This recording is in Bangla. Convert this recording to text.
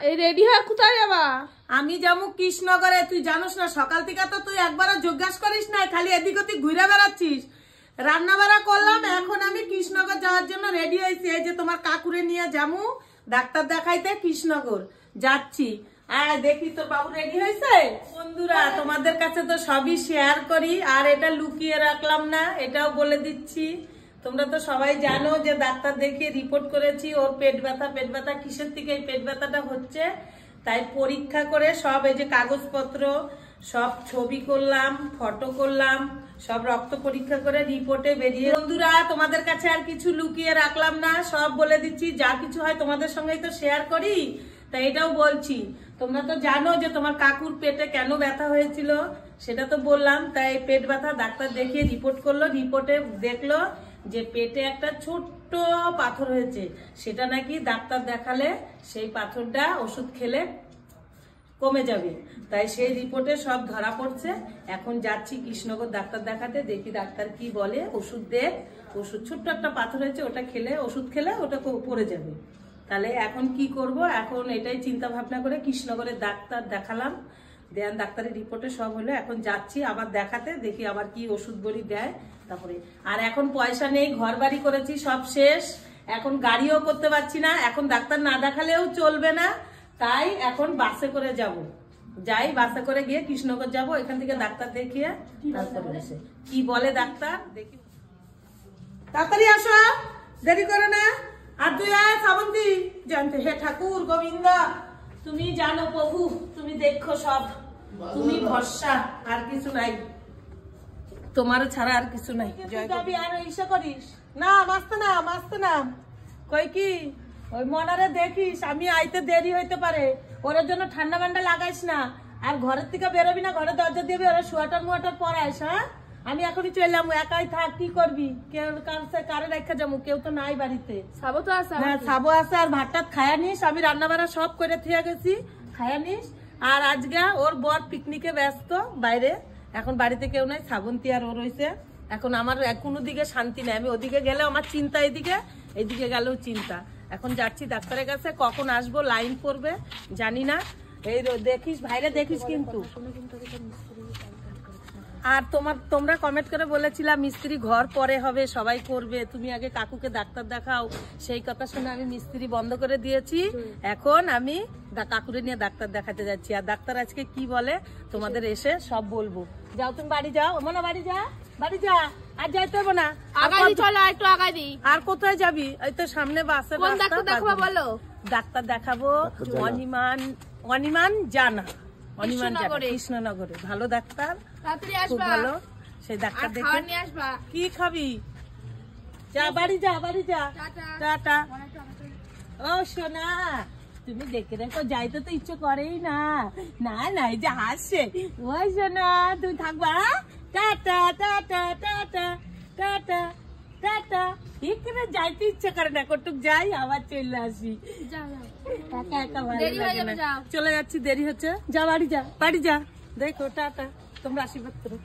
এই রেডি হয়ে কোথায় যাবা? আমি যাবো কৃষ্ণনগরে। তুই জানোস না সকাল থেকে তো তুই একবারও জিজ্ঞাসা করিস না, খালি এদিক ওদিক ঘুরে বেড়াচ্ছিস। রান্না বাড়া করলাম, এখন আমি কৃষ্ণনগর যাওয়ার জন্য রেডি হয়েছি। এই যে তোমার কাকুরে নিয়ে যাবো ডাক্তার দেখাইতে কৃষ্ণনগর যাচ্ছি। আর দেখি তোর বাবু রেডি হয়েছে। বন্ধুরা তোমাদের কাছে তো সবই শেয়ার করি, আর এটা লুকিয়ে রাখলাম না, এটাও বলে দিচ্ছি। তোমরা তো সবাই জানো যে ডাক্তার দেখিয়ে রিপোর্ট করেছি ওর পেট ব্যথা কিসের থেকে এই পেট ব্যথাটা হচ্ছে, তাই পরীক্ষা করে সব এই যে কাগজপত্র সব ছবি করলাম, ফটো করলাম, সব রক্ত পরীক্ষা করে রিপোর্টে বেরিয়ে। বন্ধুরা তোমাদের কাছে আর কিছু লুকিয়ে রাখলাম না, সব বলে দিচ্ছি। যা কিছু হয় তোমাদের সঙ্গেই তো শেয়ার করি, তাই এটাও বলছি। তোমরা তো জানো যে তোমার কাকুর পেটে কেন ব্যথা হয়েছিল, সেটা তো বললাম। তাই পেট ব্যথা ডাক্তার দেখিয়ে রিপোর্ট করলো, রিপোর্টে দেখলো যে পেটে একটা ছোট্ট পাথর হয়েছে। সেটা নাকি ডাক্তার দেখালে সেই পাথরটা ওষুধ খেলে কমে যাবে, তাই সেই রিপোর্টে সব ধরা পড়ছে। এখন যাচ্ছি কৃষ্ণনগর ডাক্তার দেখাতে, দেখি ডাক্তার কি বলে। ওষুধ ওষুধ ছোট্ট একটা পাথর হয়েছে, ওটা খেলে ওষুধ খেলে ওটা পড়ে যাবে। তাহলে এখন কি করব, এখন এটাই চিন্তা ভাবনা করে কৃষ্ণনগরের ডাক্তার দেখালাম। দেন ডাক্তারের রিপোর্টে সব হলো, এখন যাচ্ছি আবার দেখাতে, দেখি আবার কি ওষুধ বড়ি দেয়। তারপরে আর এখন পয়সা নেই, ঘর বাড়ি করেছি সব শেষ, এখন গাড়িও করতে পারছি না, এখন ডাক্তার না দেখালেও চলবে না। তাই এখন বাসে করে যাই, বাসে করে গিয়ে কৃষ্ণনগর যাব, এখান থেকে ডাক্তার দেখিয়ে তারপরে এসে কি বলে ডাক্তার দেখি। তাড়াতাড়ি আসো, দেরি করে না। আর তুই শ্রাবন্তী জানতে, হে ঠাকুর গোবিন্দ তুমি জানো প্রভু, তুমি দেখো সব, তুমি ভরসা, আর কিছু নাই, তোমার ছাড়া আর কিছু নাই। যাবি আর ইসা করিস না, মাস্তে না কই কি ওই মনারে দেখিস, আমি আইতে দেরি হইতে পারে, ওর জন্য ঠান্ডা মান্ডা লাগাইস না। আর ঘরের থেকে বেরোবি না, ঘরে দরজা দিবি, ওরা সোয়াটার মোয়াটার পরাইস। হ্যাঁ আমি এখনই চললাম, একাই থাক, কি করবি, কেউ কারে রেখে যাবো, কেউ তো নাই বাড়িতে। সাবো তো আছে? হ্যাঁ সাবো আছে, আর ভাতটা খায়া নিস, আমি রান্না বান্না সব করে থিয়ে গেছি, খায়া নিস। আর আজকে ওর বর পিকনিকে ব্যস্ত বাইরে, এখন বাড়িতে কেউ নাই, শ্রাবন্তী আর ও রয়েছে। এখন আমার কোনো দিকে শান্তি নেই, আমি ওদিকে গেলে আমার চিন্তা, এইদিকে গেলেও চিন্তা। এখন যাচ্ছি ডাক্তারের কাছে, কখন আসবো লাইন পড়বে জানি না। এই দেখিস ভাইরে দেখিস কিন্তু। আর তোমরা কমেন্ট করে বলেছিলাম মিস্ত্রি ঘর পরে হবে, সবাই করবে, তুমি আগে কাকুকে ডাক্তার দেখাও। সেই কথা শুনে আমি মিস্ত্রি বন্ধ করে দিয়েছি, এখন আমি কাকুরে নিয়ে ডাক্তার দেখাতে যাচ্ছি। আর ডাক্তার আজকে কি বলে তোমাদের এসে সব বলবো। যাও তুমি বাড়ি যাও, মনে বাড়ি যা আর যাইতে হবে না, আর কোথায় যাবি? এই তো সামনে বাসে বলো। ডাক্তার দেখাবো অনিমান জানা, কৃষ্ণনগরে ভালো ডাক্তার, খুব ভালো। সেই ডাক্তার দেখে কি খাবি, যা বাড়ি যা টাটা। ও সোনা তুমি দেখে রেখো, যাইতে তো ইচ্ছে করেই না, এই যে হাসছে, ওই সোনা তুমি থাকবা, tata tata tata tata tata. ঠিক করে যাইতে ইচ্ছে করে না, কটুক যাই আবার চলে আসি, একা একা ভালো লাগে না। চলে যাচ্ছি, দেরি হচ্ছে, যা বাড়ি যা দেখো, টাটা। তোমরা আশীর্বাদ করো।